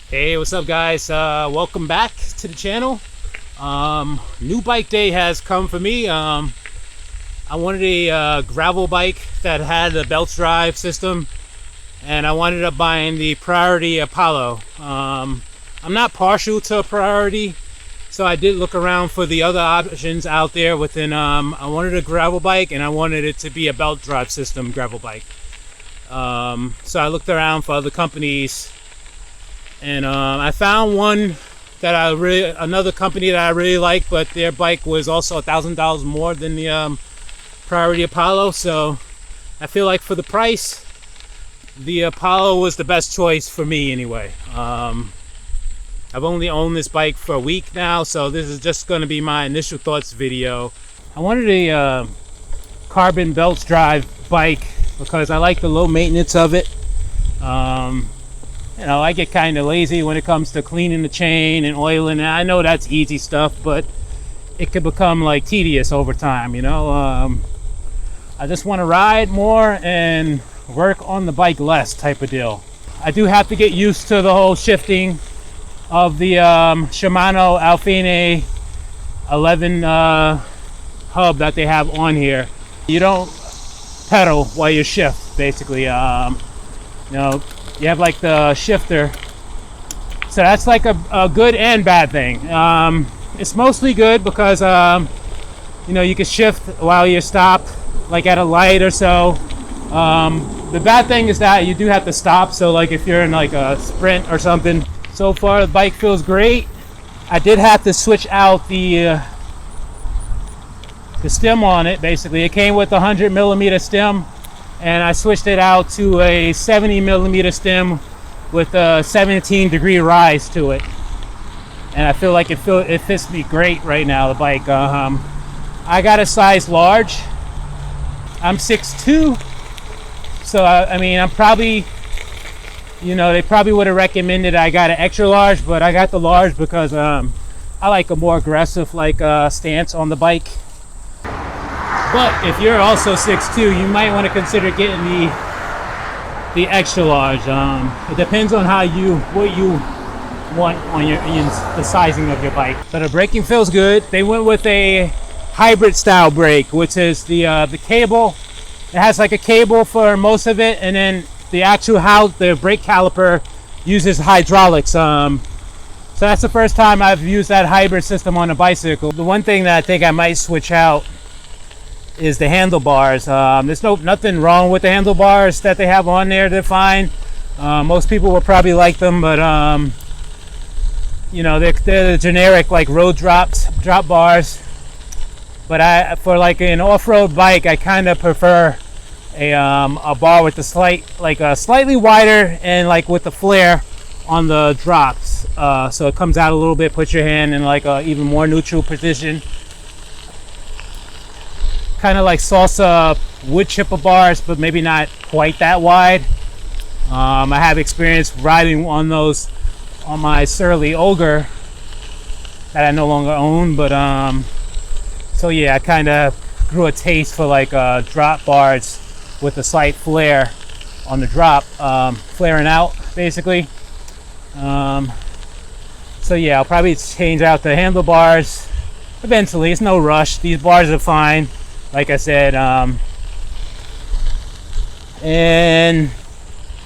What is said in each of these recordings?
Hey, what's up, guys? Welcome back to the channel. New bike day has come for me. I wanted a gravel bike that had a belt drive system, and I wound up buying the Priority Apollo. I'm not partial to a Priority, so I did look around for the other options out there within. I wanted a gravel bike, and I wanted it to be a belt drive system gravel bike. So I looked around for other companies. And I found one that another company that I really like, but their bike was also $1,000 more than the Priority Apollo. So I feel like for the price, the Apollo was the best choice for me anyway. I've only owned this bike for a week now, so this is just going to be my initial thoughts video. I wanted a carbon belt drive bike because I like the low maintenance of it. You know, I get kind of lazy when it comes to cleaning the chain and oiling it. I know that's easy stuff, but it could become like tedious over time, you know. I just want to ride more and work on the bike less type of deal. I do have to get used to the whole shifting of the Shimano Alpine 11 hub that they have on here. You don't pedal while you shift, basically. You know, you have like the shifter, so that's like a good and bad thing. It's mostly good because you know, you can shift while you stop, like at a light or so. The bad thing is that you do have to stop, so like if you're in like a sprint or something. So far the bike feels great. I did have to switch out the stem on it. Basically it came with a 100mm stem, and I switched it out to a 70mm stem with a 17-degree rise to it, and I feel like it fits me great right now, the bike. I got a size large. I'm 6'2", so I mean, I'm probably, you know, they probably would have recommended I got an extra large, but I got the large because I like a more aggressive like stance on the bike. But if you're also 6'2", you might want to consider getting the extra large. It depends on what you want on the sizing of your bike. So the braking feels good. They went with a hybrid style brake, which is the cable. It has like a cable for most of it, and then the actual the brake caliper uses hydraulics. So that's the first time I've used that hybrid system on a bicycle. The one thing that I think I might switch out is the handlebars. There's nothing wrong with the handlebars that they have on there. They're fine. Most people will probably like them, but you know, they're the generic like road drop bars. But for like an off-road bike, I kind of prefer a bar with a slightly wider and like with the flare on the drops, so it comes out a little bit, put your hand in like a even more neutral position. Kind of like Salsa wood chipper bars, but maybe not quite that wide. I have experience riding on those on my Surly Ogre that I no longer own, but so yeah, I kind of grew a taste for like drop bars with a slight flare on the drop, flaring out basically. So yeah, I'll probably change out the handlebars eventually. It's no rush. These bars are fine, like I said. And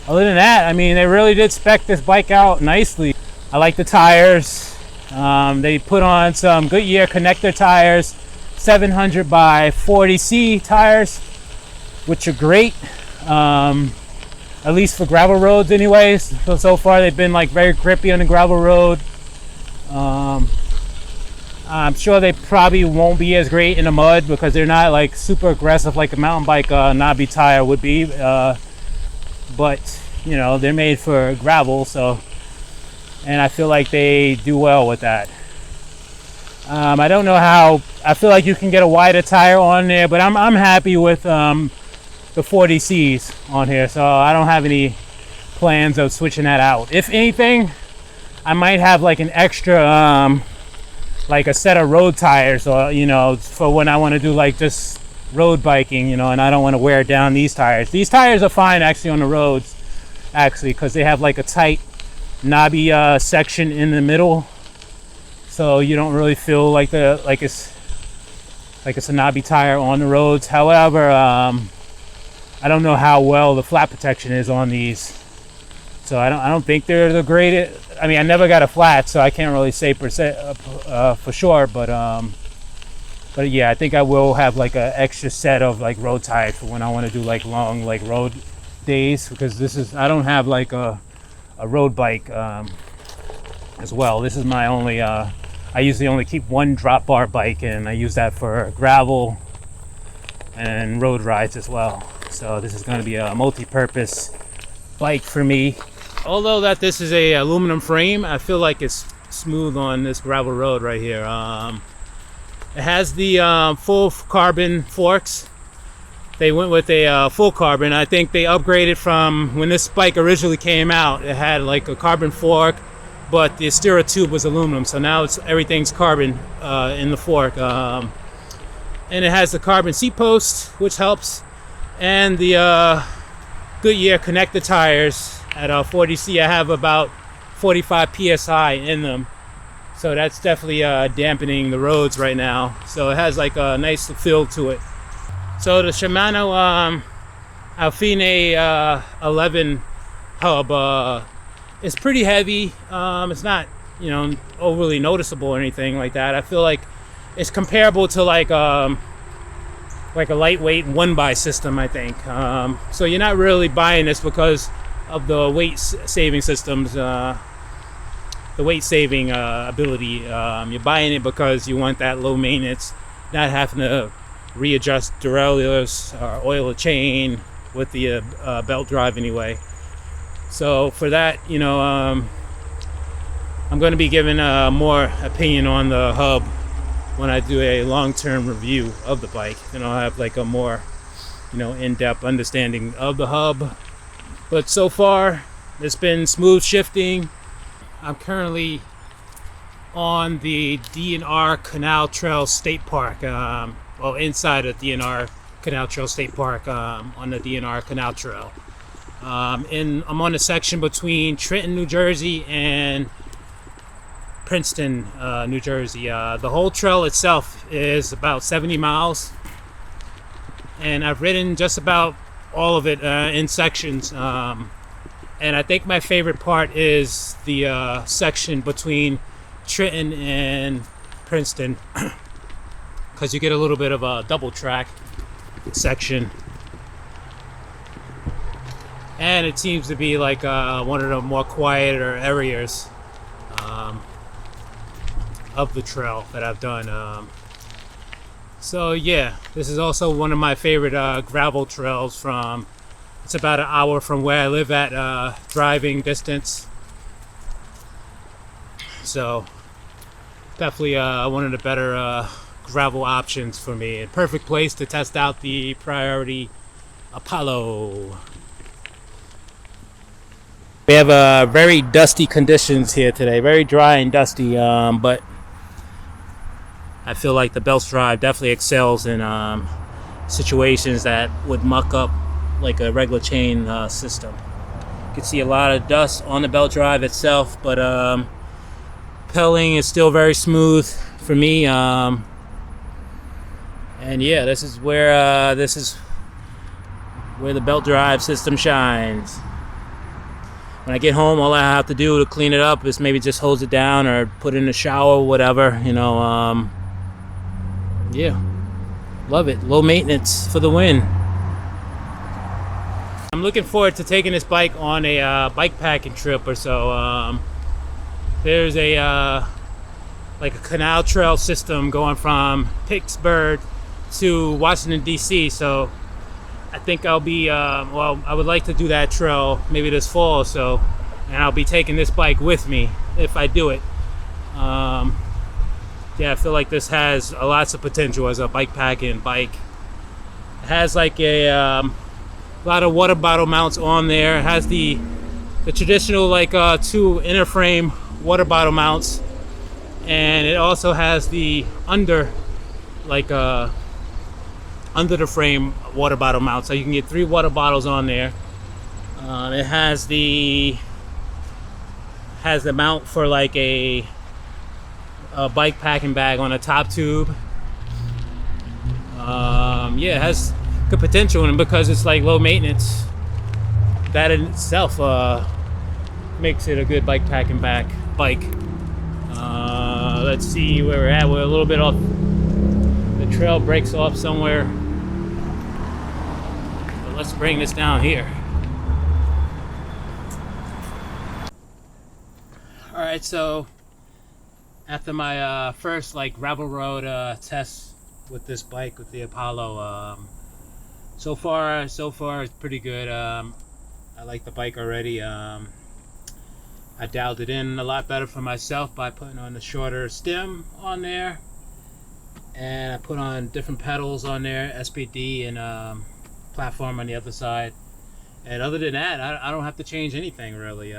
other than that, I mean, they really did spec this bike out nicely. I like the tires. They put on some Goodyear connector tires, 700 by 40C tires, which are great, at least for gravel roads anyways. So far they've been like very grippy on the gravel road. I'm sure they probably won't be as great in the mud because they're not like super aggressive like a mountain bike knobby tire would be, but you know, they're made for gravel, so, and I feel like they do well with that. I don't know how. I feel like you can get a wider tire on there, but I'm happy with the 40Cs on here, so I don't have any plans of switching that out. If anything, I might have like an extra like a set of road tires, or you know, for when I want to do like just road biking, you know, and I don't want to wear down these tires. These tires are fine actually on the roads, actually, because they have like a tight knobby section in the middle, so you don't really feel like it's a knobby tire on the roads. However, I don't know how well the flat protection is on these, so I don't think they're the greatest. I mean, I never got a flat, so I can't really say for sure, but yeah, I think I will have like an extra set of like road tires for when I want to do like long like road days, because I don't have like a road bike as well. This is my only I usually only keep one drop bar bike, and I use that for gravel and road rides as well. So this is going to be a multi-purpose bike for me. Although that this is a aluminum frame, I feel like it's smooth on this gravel road right here. It has the full carbon forks. They went with a full carbon. I think they upgraded from when this bike originally came out. It had like a carbon fork, but the steerer tube was aluminum. So now everything's carbon in the fork. And it has the carbon seat post, which helps. And the Goodyear connector tires at 40C. I have about 45 PSI in them. So that's definitely dampening the roads right now. So it has like a nice feel to it. So the Shimano Alfine 11 hub is pretty heavy. It's not, overly noticeable or anything like that. I feel like it's comparable to like a lightweight one-by system, I think. So you're not really buying this because of the weight saving systems, the weight saving ability. You're buying it because you want that low maintenance, not having to readjust derailleurs or oil a chain with the belt drive anyway. So for that, I'm going to be giving more opinion on the hub when I do a long-term review of the bike. And I'll have like a more, in-depth understanding of the hub. But so far, it's been smooth shifting. I'm currently on the DNR Canal Trail State Park. Inside of DNR Canal Trail State Park, on the DNR Canal Trail. I'm on the section between Trenton, New Jersey and Princeton, New Jersey. The whole trail itself is about 70 miles, and I've ridden just about all of it in sections. And I think my favorite part is the section between Trenton and Princeton, because you get a little bit of a double track section. And it seems to be like one of the more quieter areas of the trail that I've done. So yeah, this is also one of my favorite gravel trails. It's about an hour from where I live at, driving distance. So definitely one of the better gravel options for me. A perfect place to test out the Priority Apollo. We have very dusty conditions here today, very dry and dusty, but I feel like the Belts drive definitely excels in situations that would muck up like a regular chain system. You can see a lot of dust on the belt drive itself, but pedaling is still very smooth for me. And yeah, this is where the belt drive system shines. When I get home, all I have to do to clean it up is maybe just hose it down or put it in the shower or whatever, yeah, love it. Low maintenance for the win. I'm looking forward to taking this bike on a bike packing trip or so. There's a canal trail system going from Pittsburgh to Washington DC, so I think I'll be I would like to do that trail maybe this fall or so, and I'll be taking this bike with me if I do it. Yeah, I feel like this has lots of potential as a bike packing bike. It has like a lot of water bottle mounts on there. It has the traditional like two inner frame water bottle mounts, and it also has the under the frame water bottle mount, so you can get 3 water bottles on there. It has the Has the mount for like a bike packing bag on a top tube. Yeah, it has good potential, and because it's like low maintenance, that in itself makes it a good bike packing bike. Let's see where we're at. We're a little bit off. The trail breaks off somewhere. But let's bring this down here. All right, so after my first like gravel road test with this bike, with the Apollo, so far it's pretty good. I like the bike already. I dialed it in a lot better for myself by putting on the shorter stem on there, and I put on different pedals on there, SPD and platform on the other side. And other than that, I don't have to change anything really.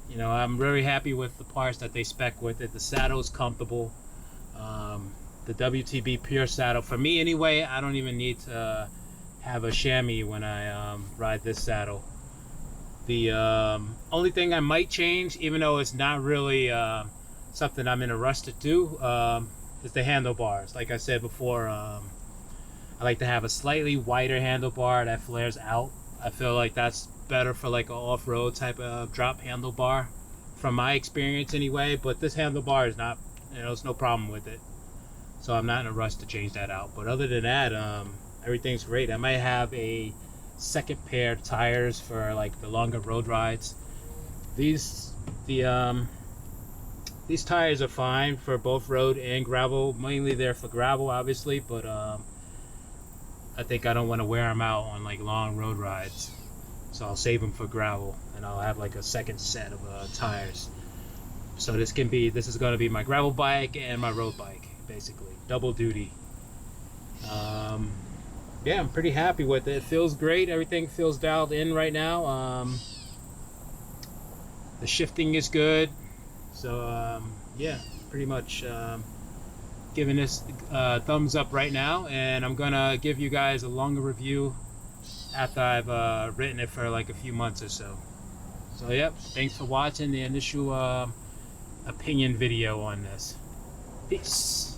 You know, I'm very happy with the parts that they spec with it. The saddle is comfortable. The WTB Pure saddle, for me anyway, I don't even need to have a chamois when I ride this saddle. The only thing I might change, even though it's not really something I'm in a rush to do, is the handlebars. Like I said before, I like to have a slightly wider handlebar that flares out. I feel like that's better for like an off-road type of drop handlebar, from my experience anyway. But this handlebar is not, you know, there's no problem with it, so I'm not in a rush to change that out. But other than that, everything's great. I might have a second pair of tires for like the longer road rides. These tires are fine for both road and gravel. Mainly they're for gravel, obviously, but I think I don't want to wear them out on like long road rides, so I'll save them for gravel, and I'll have like a second set of tires. So this is going to be my gravel bike and my road bike, basically double duty. Yeah, I'm pretty happy with it. It feels great. Everything feels dialed in right now. The shifting is good. So yeah, pretty much giving this thumbs up right now, and I'm gonna give you guys a longer review after I've written it for like a few months or so. So yep, thanks for watching the initial opinion video on this. Peace.